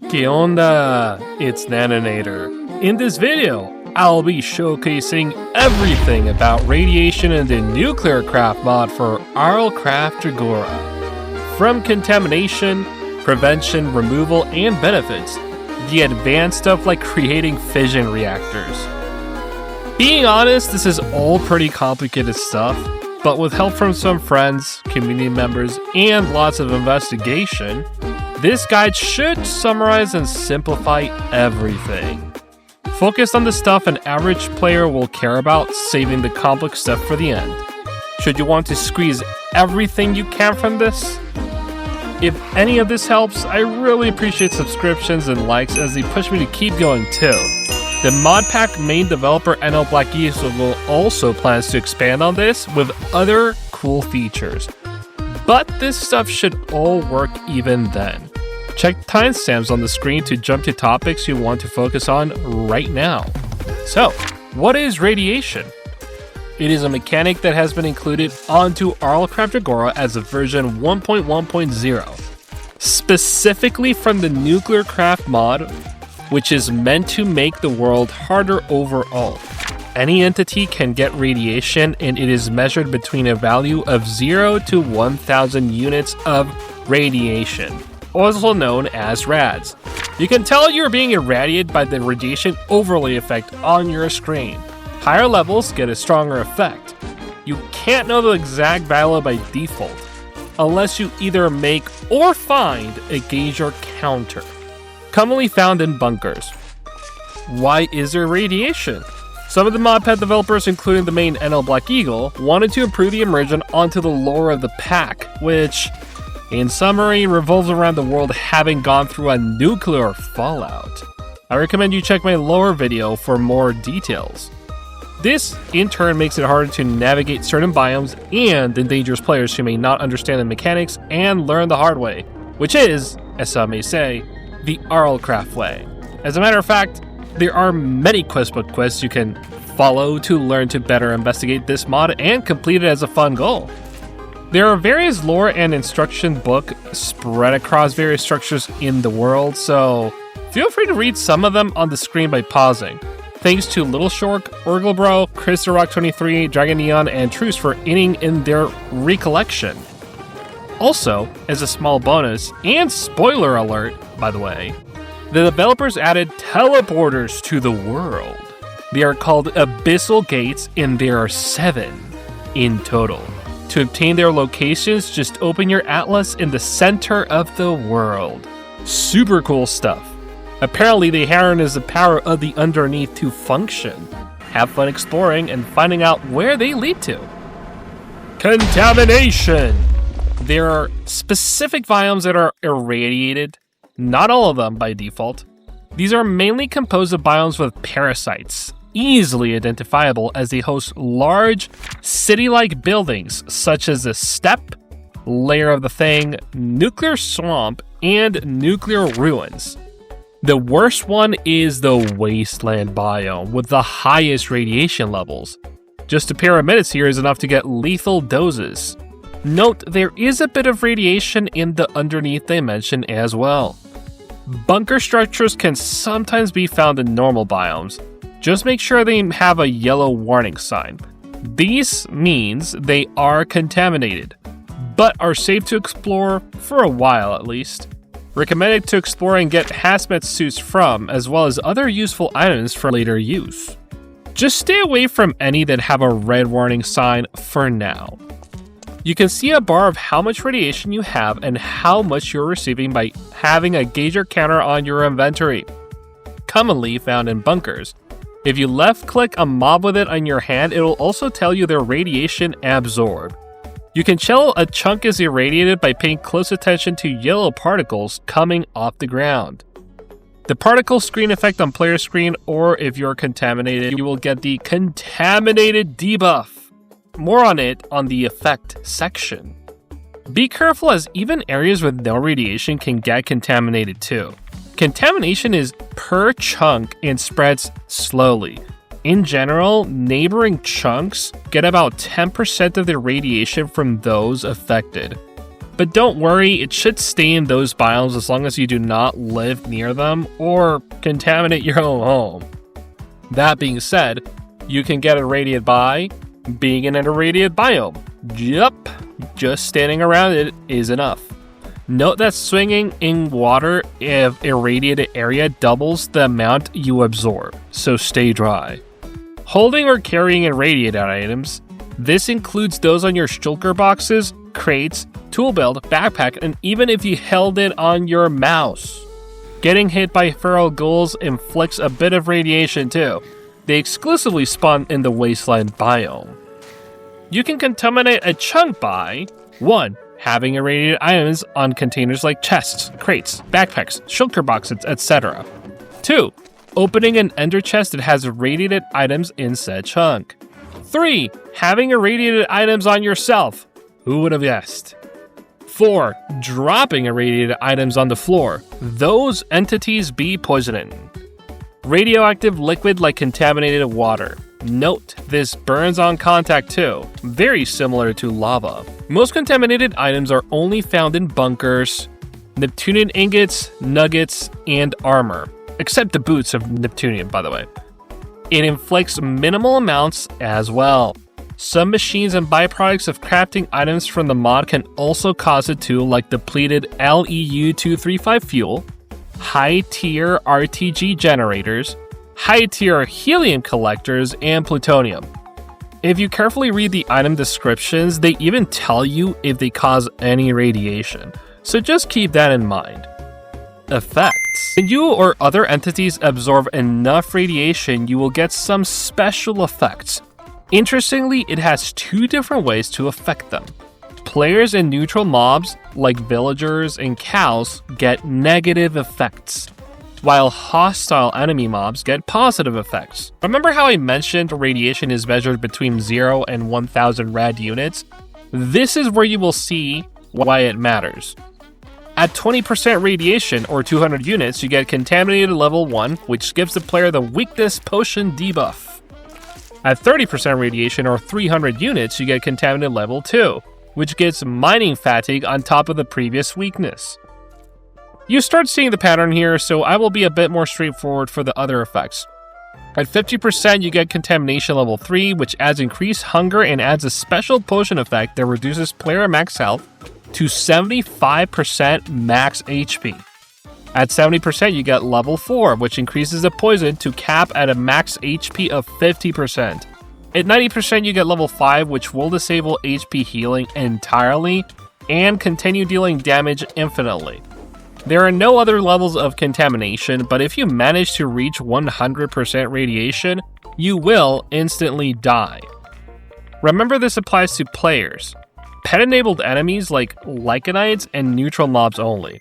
¿Qué onda? It's Naninator. In this video, I'll be showcasing everything about radiation in the NuclearCraft mod for RLCraft Dregora. From contamination, prevention, removal, and benefits, the advanced stuff like creating fission reactors. Being honest, this is all pretty complicated stuff, but with help from some friends, community members, and lots of investigation, this guide should summarize and simplify everything. Focus on the stuff an average player will care about, saving the complex stuff for the end. Should you want to squeeze everything you can from this? If any of this helps, I really appreciate subscriptions and likes as they push me to keep going too. The Modpack main developer Black Used will also plans to expand on this with other cool features. But this stuff should all work even then. Check timestamps on the screen to jump to topics you want to focus on right now. So, what is radiation? It is a mechanic that has been included onto RLCraft Dregora as a version 1.1.0, specifically from the NuclearCraft mod, which is meant to make the world harder overall. Any entity can get radiation, and it is measured between a value of 0 to 1,000 units of radiation, also known as rads. You can tell you're being irradiated by the radiation overlay effect on your screen. Higher levels get a stronger effect. You can't know the exact value by default, unless you either make or find a gauge or counter. Commonly found in bunkers. Why is there radiation? Some of the Modpack developers, including the main Black Eagle, wanted to improve the immersion onto the lore of the pack, which, in summary, revolves around the world having gone through a nuclear fallout. I recommend you check my lore video for more details. This, in turn, makes it harder to navigate certain biomes and endangers players who may not understand the mechanics and learn the hard way, which is, as some may say, the RLCraft way. As a matter of fact, there are many questbook quests you can follow to learn to better investigate this mod and complete it as a fun goal. There are various lore and instruction books spread across various structures in the world, so feel free to read some of them on the screen by pausing. Thanks to Little Shork, Orglebro, CrystalRock23, Dragon Neon, and Truce for aiding in their recollection. Also, as a small bonus, and spoiler alert, by the way, the developers added teleporters to the world. They are called Abyssal Gates, and there are 7 in total. To obtain their locations, just open your atlas in the center of the world. Super cool stuff. Apparently, they harness the power of the underneath to function. Have fun exploring and finding out where they lead to. Contamination! There are specific biomes that are irradiated, not all of them by default. These are mainly composed of biomes with parasites, easily identifiable as they host large, city-like buildings such as the Steppe, Lair of the Thing, Nuclear Swamp, and Nuclear Ruins. The worst one is the Wasteland biome with the highest radiation levels. Just a pair of minutes here is enough to get lethal doses. Note, there is a bit of radiation in the underneath dimension as well. Bunker structures can sometimes be found in normal biomes. Just make sure they have a yellow warning sign. This means they are contaminated, but are safe to explore for a while at least. Recommended to explore and get hazmat suits from, as well as other useful items for later use. Just stay away from any that have a red warning sign for now. You can see a bar of how much radiation you have and how much you're receiving by having a gauge or counter on your inventory. Commonly found in bunkers. If you left-click a mob with it on your hand, it will also tell you their radiation absorb. You can tell a chunk is irradiated by paying close attention to yellow particles coming off the ground. The particle screen effect on player screen, or if you're contaminated, you will get the contaminated debuff. More on it on the effect section. Be careful as even areas with no radiation can get contaminated too. Contamination is per chunk and spreads slowly. In general, neighboring chunks get about 10% of the radiation from those affected. But don't worry, it should stay in those biomes as long as you do not live near them or contaminate your own home. That being said, you can get irradiated by being in an irradiated biome. Yup, just standing around it is enough. Note that swinging in water of irradiated area doubles the amount you absorb, so stay dry. Holding or carrying irradiated items, this includes those on your shulker boxes, crates, tool belt, backpack, and even if you held it on your mouse. Getting hit by feral ghouls inflicts a bit of radiation too. They exclusively spawn in the wasteland biome. You can contaminate a chunk by 1. Having irradiated items on containers like chests, crates, backpacks, shulker boxes, etc. 2. Opening an ender chest that has irradiated items in said chunk. 3. Having irradiated items on yourself. Who would have guessed? 4. Dropping irradiated items on the floor. Those entities be poisoning. Radioactive liquid like contaminated water. Note, this burns on contact too, very similar to lava. Most contaminated items are only found in bunkers, Neptunian ingots, nuggets, and armor. Except the boots of Neptunian, by the way. It inflicts minimal amounts as well. Some machines and byproducts of crafting items from the mod can also cause it too, like depleted LEU-235 fuel, high-tier RTG generators, high-tier helium collectors, and plutonium. If you carefully read the item descriptions, they even tell you if they cause any radiation, so just keep that in mind. Effects. When you or other entities absorb enough radiation, you will get some special effects. Interestingly, it has 2 different ways to affect them. Players and neutral mobs, like villagers and cows, get negative effects, while hostile enemy mobs get positive effects. Remember how I mentioned radiation is measured between 0 and 1000 rad units? This is where you will see why it matters. At 20% radiation, or 200 units, you get Contaminated level 1, which gives the player the Weakness Potion debuff. At 30% radiation, or 300 units, you get Contaminated level 2, which gives Mining Fatigue on top of the previous weakness. You start seeing the pattern here, so I will be a bit more straightforward for the other effects. At 50%, you get Contamination level 3, which adds increased hunger and adds a special potion effect that reduces player max health to 75% max HP. At 70%, you get level 4, which increases the poison to cap at a max HP of 50%. At 90%, you get level 5, which will disable HP healing entirely and continue dealing damage infinitely. There are no other levels of contamination, but if you manage to reach 100% radiation, you will instantly die. Remember, this applies to players. Pet-enabled enemies like Lycanites and neutral mobs only.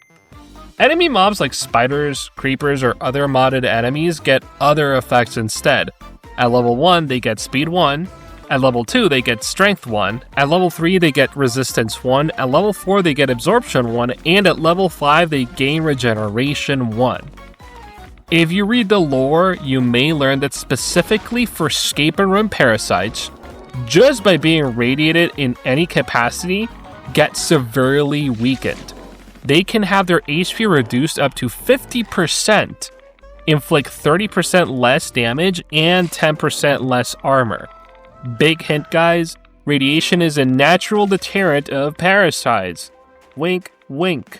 Enemy mobs like spiders, creepers, or other modded enemies get other effects instead. At level 1, they get speed 1. At level 2, they get strength 1. At level 3, they get resistance 1. At level 4, they get absorption 1. And at level 5, they gain regeneration 1. If you read the lore, you may learn that specifically for escape and room parasites, just by being radiated in any capacity, get severely weakened. They can have their HP reduced up to 50%, inflict 30% less damage, and 10% less armor. Big hint, guys, radiation is a natural deterrent of parasites. Wink, wink.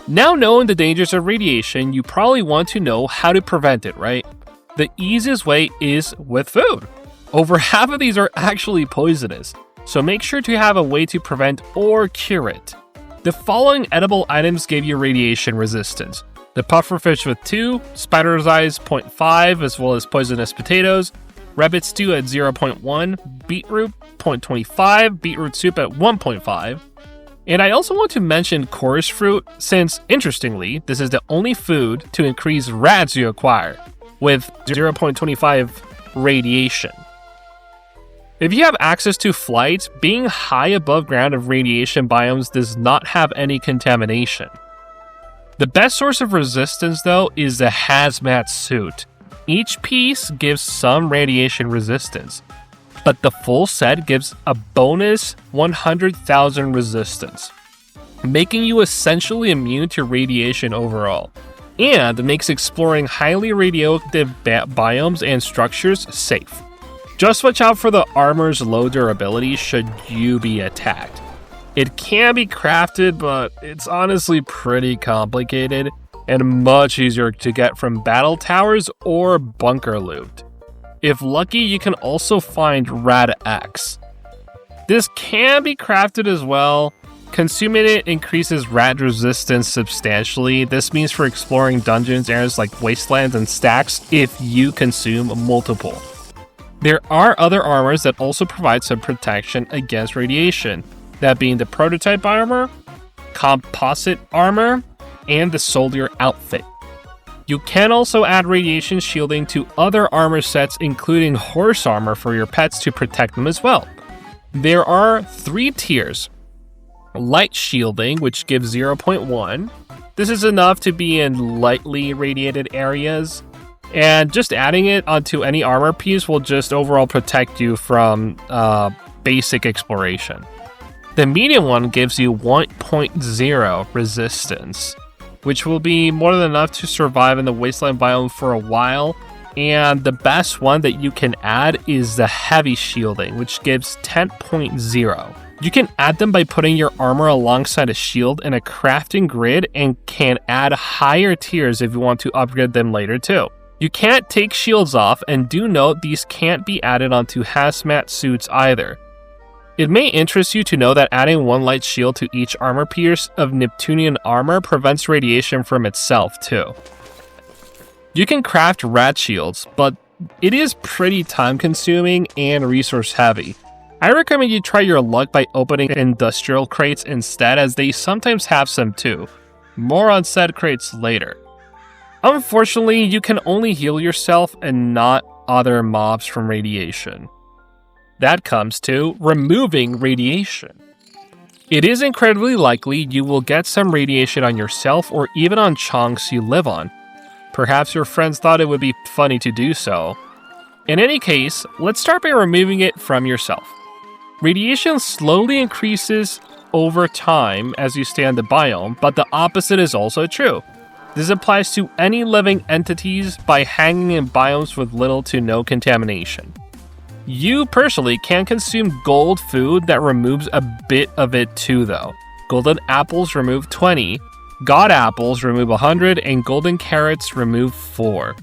Now knowing the dangers of radiation, you probably want to know how to prevent it, right? The easiest way is with food. Over half of these are actually poisonous, so make sure to have a way to prevent or cure it. The following edible items give you radiation resistance: the pufferfish with 2, spider's eyes 0.5, as well as poisonous potatoes, rabbit stew at 0.1, beetroot 0.25, beetroot soup at 1.5. And I also want to mention chorus fruit, since, interestingly, this is the only food to increase rads you acquire, with 0.25 radiation. If you have access to flight, being high above ground of radiation biomes does not have any contamination. The best source of resistance, though, is the hazmat suit. Each piece gives some radiation resistance, but the full set gives a bonus 100,000 resistance. making you essentially immune to radiation overall, and makes exploring highly radioactive biomes and structures safe. Just watch out for the armor's low durability should you be attacked. It can be crafted, but it's honestly pretty complicated and much easier to get from battle towers or bunker loot. If lucky, you can also find Rad X. This can be crafted as well. Consuming it increases rad resistance substantially. This means for exploring dungeons, areas like wastelands and stacks if you consume multiple. There are other armors that also provide some protection against radiation, that being the prototype armor, composite armor, and the soldier outfit. You can also add radiation shielding to other armor sets, including horse armor for your pets to protect them as well. There are 3 tiers. Light shielding, which gives 0.1. This is enough to be in lightly radiated areas, and just adding it onto any armor piece will just overall protect you from basic exploration. The medium one gives you 1.0 resistance, which will be more than enough to survive in the wasteland biome for a while. And the best one that you can add is the heavy shielding, which gives 10.0. You can add them by putting your armor alongside a shield in a crafting grid and can add higher tiers if you want to upgrade them later too. You can't take shields off, and do note these can't be added onto hazmat suits either. It may interest you to know that adding 1 light shield to each armor piece of Neptunian armor prevents radiation from itself too. You can craft rad shields, but it is pretty time consuming and resource heavy. I recommend you try your luck by opening industrial crates instead, as they sometimes have some too. More on said crates later. Unfortunately, you can only heal yourself and not other mobs from radiation. That comes to removing radiation. It is incredibly likely you will get some radiation on yourself or even on chunks you live on. Perhaps your friends thought it would be funny to do so. In any case, let's start by removing it from yourself. Radiation slowly increases over time as you stay on the biome, but the opposite is also true. This applies to any living entities by hanging in biomes with little to no contamination. You personally can consume gold food that removes a bit of it too though. Golden apples remove 20, god apples remove 100, and golden carrots remove 4.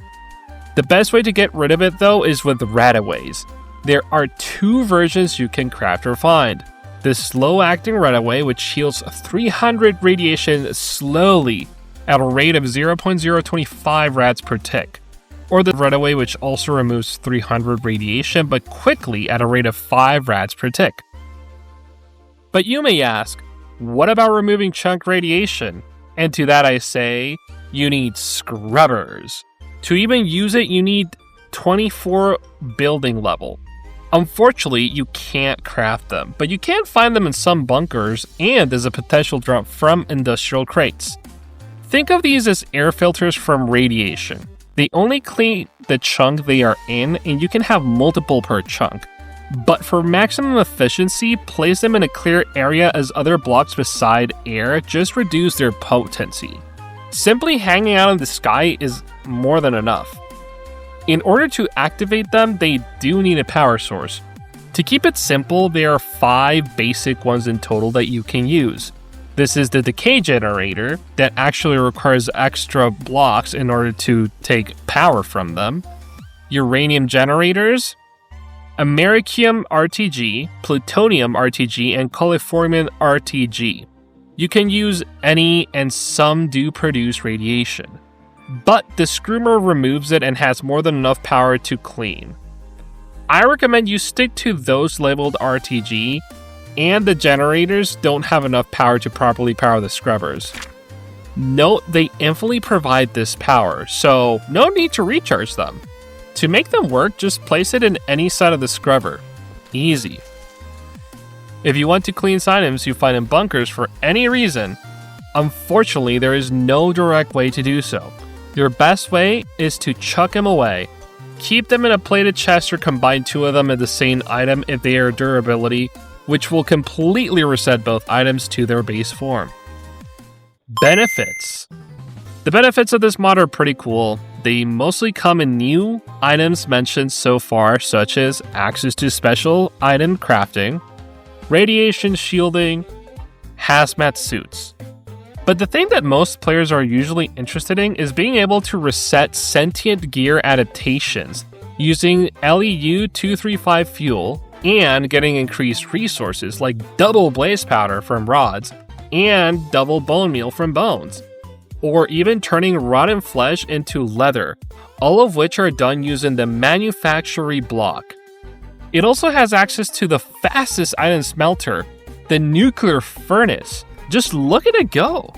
The best way to get rid of it though is with radaways. There are 2 versions you can craft or find. The slow-acting radaway, which heals 300 radiation slowly at a rate of 0.025 rads per tick. Or the radaway, which also removes 300 radiation but quickly at a rate of 5 rads per tick. But you may ask, what about removing chunk radiation? And to that I say, you need scrubbers. To even use it, you need 24 building level. Unfortunately, you can't craft them, but you can find them in some bunkers and as a potential drop from industrial crates. Think of these as air filters from radiation. They only clean the chunk they are in, and you can have multiple per chunk. But for maximum efficiency, place them in a clear area, as other blocks beside air just reduce their potency. Simply hanging out in the sky is more than enough. In order to activate them, they do need a power source. To keep it simple, there are 5 basic ones in total that you can use. This is the decay generator that actually requires extra blocks in order to take power from them. Uranium generators, americium RTG, plutonium RTG, and coliformium RTG. You can use any, and some do produce radiation. But the screamer removes it and has more than enough power to clean. I recommend you stick to those labeled RTG, and the generators don't have enough power to properly power the scrubbers. Note they infinitely provide this power, so no need to recharge them. To make them work, just place it in any side of the scrubber. Easy. If you want to clean items you find in bunkers for any reason, unfortunately there is no direct way to do so. Your best way is to chuck them away. Keep them in a plated chest or combine 2 of them in the same item if they are durability, which will completely reset both items to their base form. Benefits. The benefits of this mod are pretty cool. They mostly come in new items mentioned so far, such as access to special item crafting, radiation shielding, hazmat suits. But the thing that most players are usually interested in is being able to reset sentient gear adaptations using LEU-235 fuel and getting increased resources like double blaze powder from rods and double bone meal from bones, or even turning rotten flesh into leather, all of which are done using the manufactory block. It also has access to the fastest item smelter, the nuclear furnace. Just look at it go!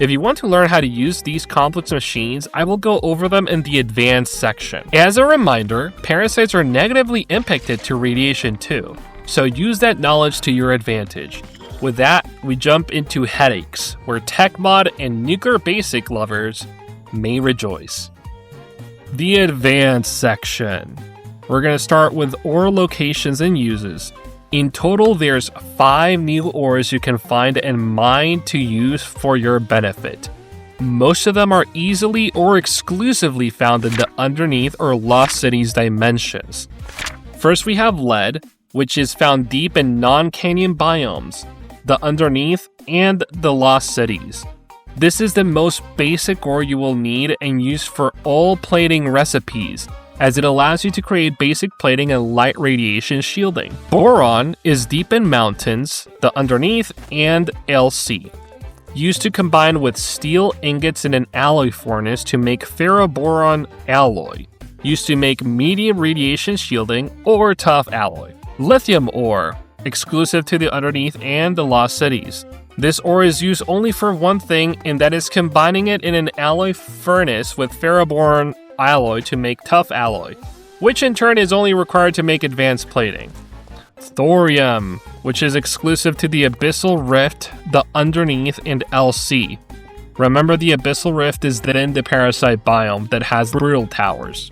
If you want to learn how to use these complex machines, I will go over them in the advanced section. As a reminder, parasites are negatively impacted to radiation too, so use that knowledge to your advantage. With that, we jump into headaches, where tech mod and nuclear basic lovers may rejoice. The advanced section. We're going to start with ore locations and uses. In total, there's 5 new ores you can find and mine to use for your benefit. Most of them are easily or exclusively found in the underneath or lost cities dimensions. First, we have lead, which is found deep in non-canyon biomes, the underneath, and the lost cities. This is the most basic ore you will need and use for all plating recipes, as it allows you to create basic plating and light radiation shielding. Boron is deep in mountains, the underneath, and LC, used to combine with steel ingots in an alloy furnace to make ferroboron alloy, used to make medium radiation shielding or tough alloy. Lithium ore, exclusive to the underneath and the lost cities. This ore is used only for one thing, and that is combining it in an alloy furnace with ferroboron alloy to make tough alloy, which in turn is only required to make advanced plating. Thorium, which is exclusive to the Abyssal Rift, the underneath, and LC. Remember, the Abyssal Rift is within the parasite biome that has brutal towers.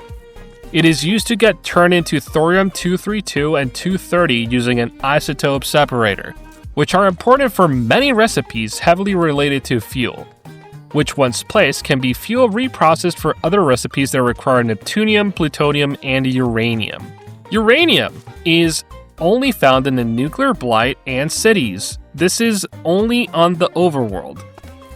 It is used to get turned into thorium-232 and 230 using an isotope separator, which are important for many recipes heavily related to fuel, which once placed can be fuel reprocessed for other recipes that require neptunium, plutonium, and uranium. Uranium is only found in the nuclear blight and cities. This is only on the overworld.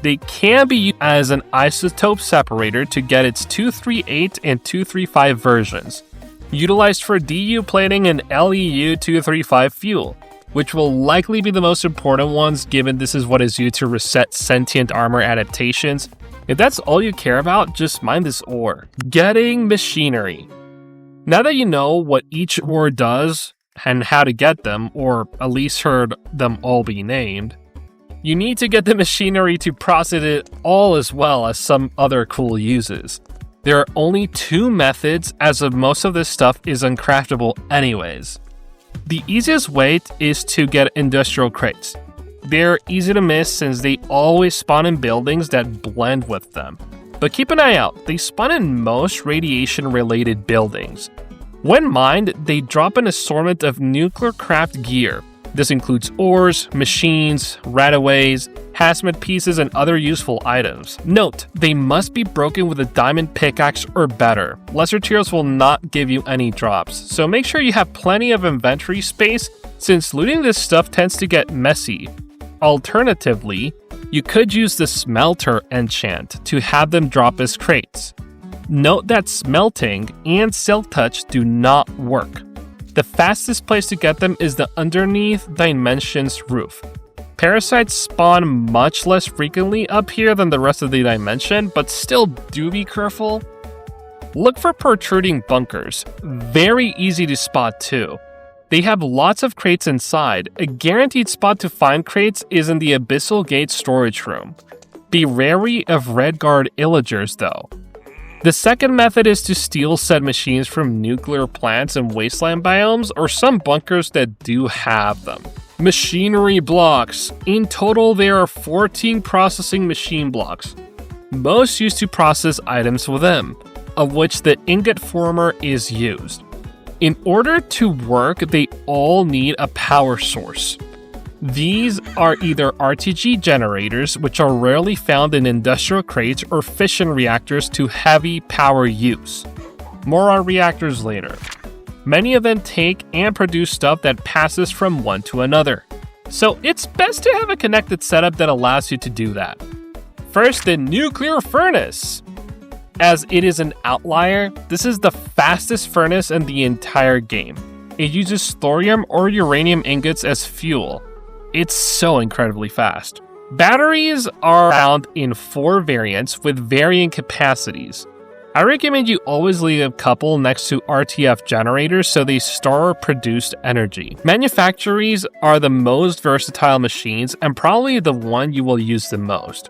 They can be used as an isotope separator to get its 238 and 235 versions, utilized for DU plating and LEU-235 fuel, which will likely be the most important ones given this is what is used to reset sentient armor adaptations. If that's all you care about, just mine this ore. Getting machinery. Now that you know what each ore does and how to get them, or at least heard them all be named, you need to get the machinery to process it all as well as some other cool uses. There are only 2 methods, as of most of this stuff is uncraftable anyways. The easiest way is to get industrial crates. They're easy to miss since they always spawn in buildings that blend with them. But keep an eye out, they spawn in most radiation-related buildings. When mined, they drop an assortment of NuclearCraft gear. This includes ores, machines, rataways, hazmat pieces, and other useful items. Note, they must be broken with a diamond pickaxe or better. Lesser tiers will not give you any drops, so make sure you have plenty of inventory space since looting this stuff tends to get messy. Alternatively, you could use the smelter enchant to have them drop as crates. Note that smelting and silk touch do not work. The fastest place to get them is the underneath dimensions roof. Parasites spawn much less frequently up here than the rest of the dimension, but still do be careful. Look for protruding bunkers. Very easy to spot too. They have lots of crates inside. A guaranteed spot to find crates is in the Abyssal Gate storage room. Be wary of Red Guard illagers though. The second method is to steal said machines from nuclear plants and wasteland biomes or some bunkers that do have them. Machinery blocks. In total, there are 14 processing machine blocks, most used to process items with them, of which the ingot former is used. In order to work, they all need a power source. These are either RTG generators, which are rarely found in industrial crates, or fission reactors to heavy power use. More on reactors later. Many of them take and produce stuff that passes from one to another. So it's best to have a connected setup that allows you to do that. First, the nuclear furnace. As it is an outlier, this is the fastest furnace in the entire game. It uses thorium or uranium ingots as fuel. It's so incredibly fast. Batteries are found in 4 variants with varying capacities. I recommend you always leave a couple next to RTF generators so they store produced energy. Manufactories are the most versatile machines and probably the one you will use the most.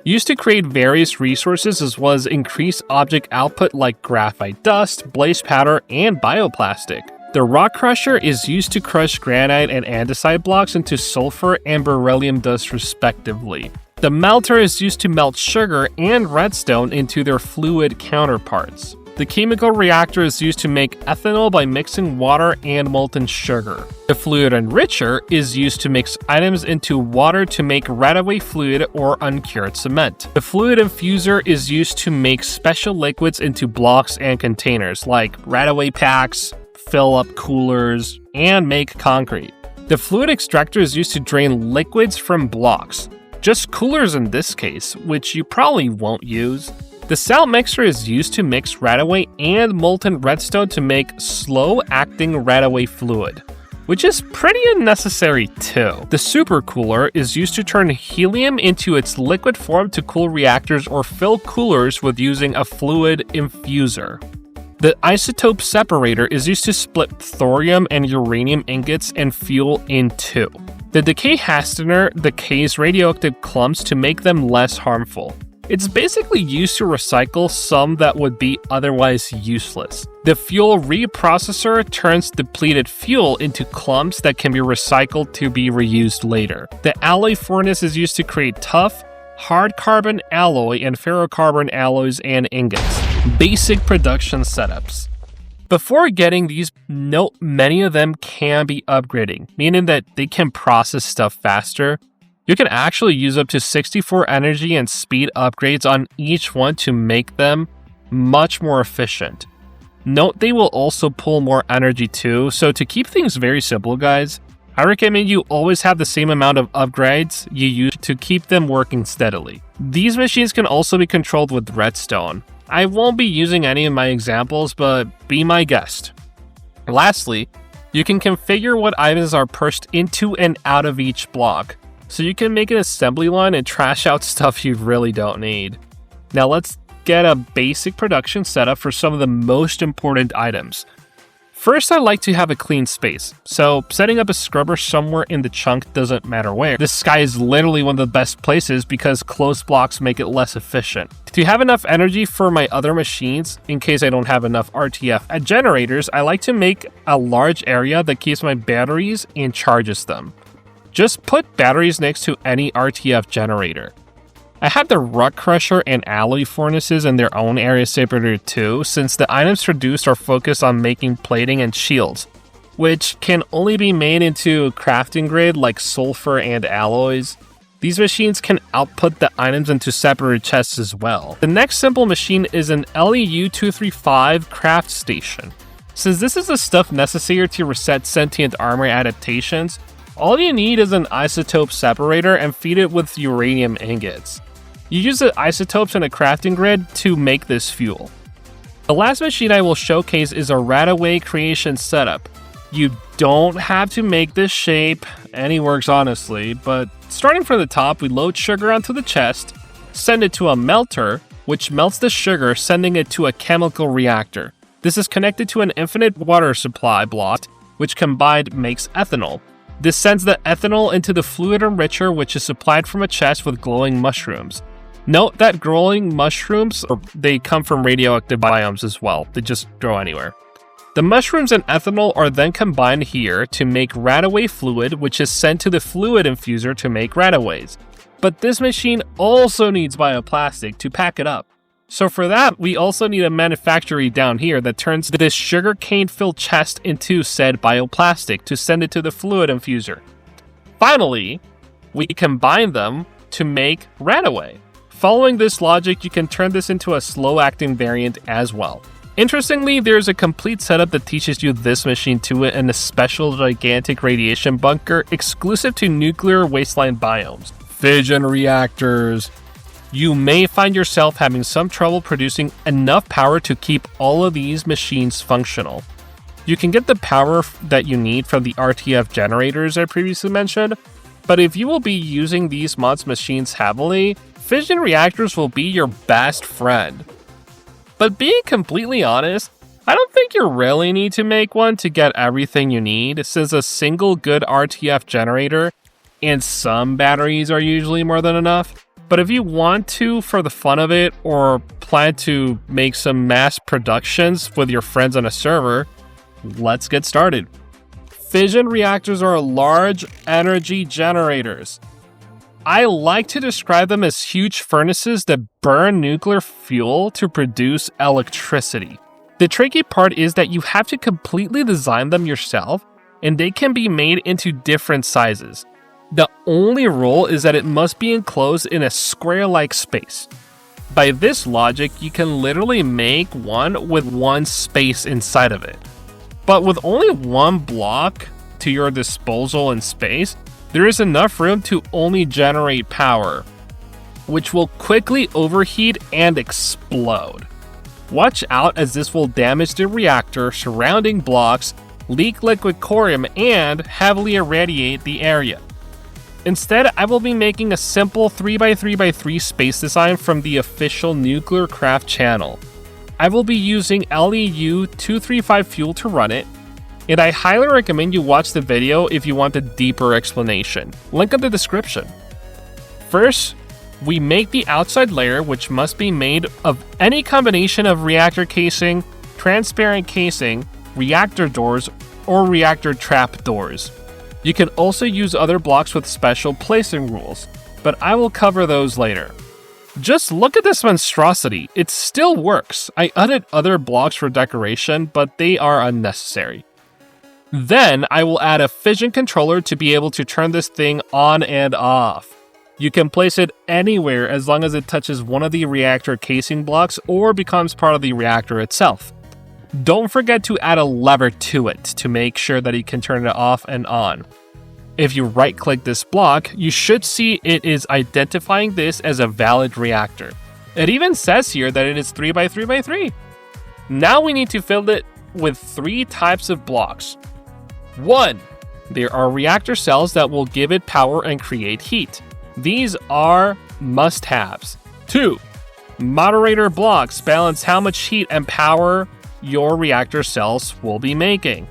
Used to create various resources as well as increase object output like graphite dust, blaze powder, and bioplastic. The rock crusher is used to crush granite and andesite blocks into sulfur and beryllium dust respectively. The melter is used to melt sugar and redstone into their fluid counterparts. The chemical reactor is used to make ethanol by mixing water and molten sugar. The fluid enricher is used to mix items into water to make right-of-way fluid or uncured cement. The fluid infuser is used to make special liquids into blocks and containers like right-of-way packs, fill up coolers, and make concrete. The fluid extractor is used to drain liquids from blocks. Just coolers in this case, which you probably won't use. The salt mixer is used to mix right-of-way and molten redstone to make slow-acting right-of-way fluid, which is pretty unnecessary too. The supercooler is used to turn helium into its liquid form to cool reactors or fill coolers with using a fluid infuser. The isotope separator is used to split thorium and uranium ingots and fuel in 2. The decay hastener decays radioactive clumps to make them less harmful. It's basically used to recycle some that would be otherwise useless. The fuel reprocessor turns depleted fuel into clumps that can be recycled to be reused later. The alloy furnace is used to create tough, hard carbon alloy and ferrocarbon alloys and ingots. Basic production setups. Before getting these, note many of them can be upgrading, meaning that they can process stuff faster. You can actually use up to 64 energy and speed upgrades on each one to make them much more efficient. Note they will also pull more energy too, so to keep things very simple guys, I recommend you always have the same amount of upgrades you use to keep them working steadily. These machines can also be controlled with redstone. I won't be using any in my examples, but be my guest. Lastly, you can configure what items are pushed into and out of each block, so you can make an assembly line and trash out stuff you really don't need. Now let's get a basic production setup for some of the most important items. First, I like to have a clean space, so setting up a scrubber somewhere in the chunk doesn't matter where. The sky is literally one of the best places because closed blocks make it less efficient. To have enough energy for my other machines, in case I don't have enough RTF generators, I like to make a large area that keeps my batteries and charges them. Just put batteries next to any RTF generator. I have the rock crusher and alloy furnaces in their own area separated too, since the items produced are focused on making plating and shields, which can only be made into a crafting grade like sulfur and alloys. These machines can output the items into separate chests as well. The next simple machine is an LEU-235 craft station. Since this is the stuff necessary to reset sentient armor adaptations, all you need is an isotope separator and feed it with uranium ingots. You use the isotopes in a crafting grid to make this fuel. The last machine I will showcase is a right-of-way creation setup. You don't have to make this shape, and it works honestly, but starting from the top, we load sugar onto the chest, send it to a melter, which melts the sugar, sending it to a chemical reactor. This is connected to an infinite water supply block, which combined makes ethanol. This sends the ethanol into the fluid enricher, which is supplied from a chest with glowing mushrooms. Note that glowing mushrooms, they come from radioactive biomes as well. They just grow anywhere. The mushrooms and ethanol are then combined here to make right-of-way fluid, which is sent to the fluid infuser to make right-of-ways. But this machine also needs bioplastic to pack it up. So for that, we also need a manufactory down here that turns this sugarcane-filled chest into said bioplastic to send it to the fluid infuser. Finally, we combine them to make Runaway. Following this logic, you can turn this into a slow-acting variant as well. Interestingly, there's a complete setup that teaches you this machine to it in a special gigantic radiation bunker exclusive to nuclear wasteland biomes. Fission reactors. You may find yourself having some trouble producing enough power to keep all of these machines functional. You can get the power that you need from the RTF generators I previously mentioned, but if you will be using these mods machines heavily, fission reactors will be your best friend. But being completely honest, I don't think you really need to make one to get everything you need, since a single good RTF generator and some batteries are usually more than enough. But if you want to for the fun of it, or plan to make some mass productions with your friends on a server, let's get started. Fission reactors are large energy generators. I like to describe them as huge furnaces that burn nuclear fuel to produce electricity. The tricky part is that you have to completely design them yourself, and they can be made into different sizes. The only rule is that it must be enclosed in a square-like space. By this logic, you can literally make one with one space inside of it. But with only one block to your disposal in space, there is enough room to only generate power, which will quickly overheat and explode. Watch out, as this will damage the reactor, surrounding blocks, leak liquid corium, and heavily irradiate the area. Instead, I will be making a simple 3x3x3 space design from the official NuclearCraft channel. I will be using LEU-235 fuel to run it, and I highly recommend you watch the video if you want a deeper explanation. Link in the description. First, we make the outside layer, which must be made of any combination of reactor casing, transparent casing, reactor doors, or reactor trap doors. You can also use other blocks with special placing rules, but I will cover those later. Just look at this monstrosity, it still works. I added other blocks for decoration, but they are unnecessary. Then I will add a fission controller to be able to turn this thing on and off. You can place it anywhere as long as it touches one of the reactor casing blocks or becomes part of the reactor itself. Don't forget to add a lever to it to make sure that you can turn it off and on. If you right-click this block, you should see it is identifying this as a valid reactor. It even says here that it is 3x3x3. Now we need to fill it with 3 types of blocks. 1. There are reactor cells that will give it power and create heat. These are must-haves. 2. Moderator blocks balance how much heat and power your reactor cells will be making.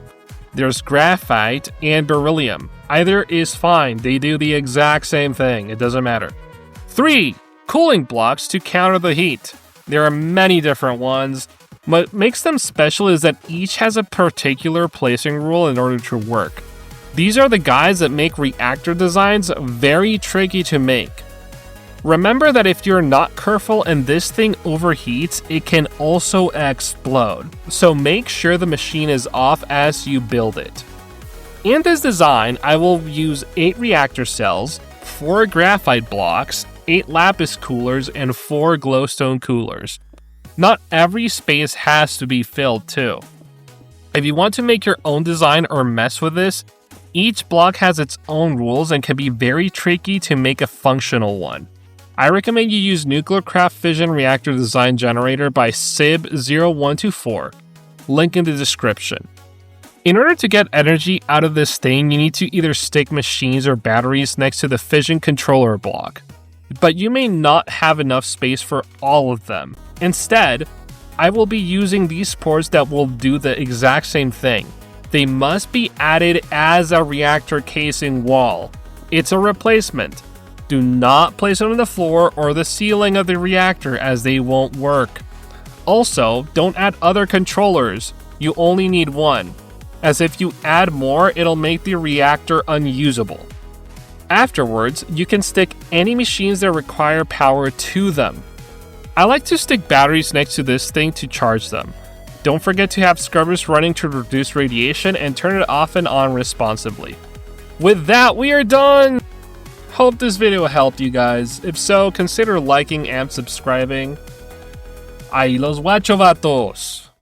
There's graphite and beryllium. Either is fine, they do the exact same thing, it doesn't matter. 3. Cooling blocks to counter the heat. There are many different ones. What makes them special is that each has a particular placing rule in order to work. These are the guys that make reactor designs very tricky to make. Remember that if you're not careful and this thing overheats, it can also explode. So make sure the machine is off as you build it. In this design, I will use 8 reactor cells, 4 graphite blocks, 8 lapis coolers, and 4 glowstone coolers. Not every space has to be filled too. If you want to make your own design or mess with this, each block has its own rules and can be very tricky to make a functional one. I recommend you use NuclearCraft Fission Reactor Design Generator by SIB0124. Link in the description. In order to get energy out of this thing, you need to either stick machines or batteries next to the fission controller block. But you may not have enough space for all of them. Instead, I will be using these ports that will do the exact same thing. They must be added as a reactor casing wall. It's a replacement. Do not place it on the floor or the ceiling of the reactor, as they won't work. Also, don't add other controllers. You only need one, as if you add more, it'll make the reactor unusable. Afterwards, you can stick any machines that require power to them. I like to stick batteries next to this thing to charge them. Don't forget to have scrubbers running to reduce radiation and turn it off and on responsibly. With that, we are done! Hope this video helped you guys. If so, consider liking and subscribing. Ahí los guacho vatos!